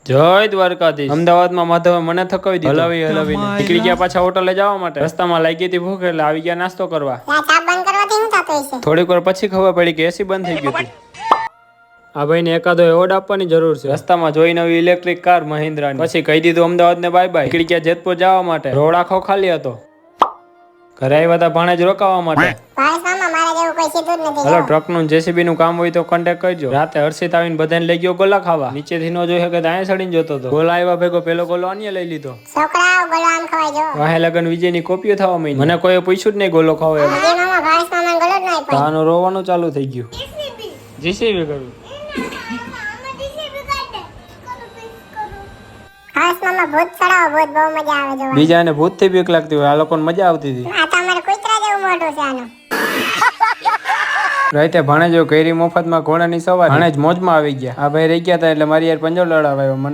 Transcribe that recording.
જય દ્વારકાધીશ. અમદાવાદમાં માધવે મને થકાવી દીધો હલાવીને નીકળી ગયા પાછા હોટલે જવા માટે. રસ્તામાં લાગી હતી ભૂખ એટલે આવી ગયા નાસ્તો કરવા. થોડીક વાર પછી ખબર પડી કે એસી બંધ થઈ ગયું હતું. આ ભાઈને એકાદો એવોર્ડ આપવાની જરૂર છે. રસ્તામાં જોઈ નવી ઇલેક્ટ્રિક કાર મહિન્દ્રાની. પછી કહી દીધું અમદાવાદ ને બાય બાય. નીકળી ગયા જેતપુર જવા માટે. રોડ આખો ખાલી હતો. ઘરે આવ્યા હતા ભાણે જ રોકાવા માટે. હલો, ટ્રક નું જેસીબી નું કામ હોય તો કોન્ટેક્ટ કરજો. રાતે હર્ષિત આવીને બધાને લઈ ગયો ગોલા ખાવા. નીચેથી ન જોઈ શકે દાયા ચડીને જોતો હતો. ગોલા આવ્યા ભેગો પેલો ગોલો અન્ય લઈ લીધો. વાહે લગન વિજય ની કોપીઓ થવા માંડી. મને કોઈ પૂછ્યું જ નહીં ગોલો ખાવો એમ. તાનું રોવાનું ચાલુ થઈ ગયું. જેસીબી કરું. બીજાને ભૂત થી બીક લાગતી હોય, આ લોકોને મજા આવતી હતી. રાતે ભાણે જો કેરી મફતમાં ઘોડાની સવારી. ભાણે જ મોજમાં આવી ગયા. આ ભાઈ રહી ગયા હતા એટલે મારી યાર પંજો લડાવાયો.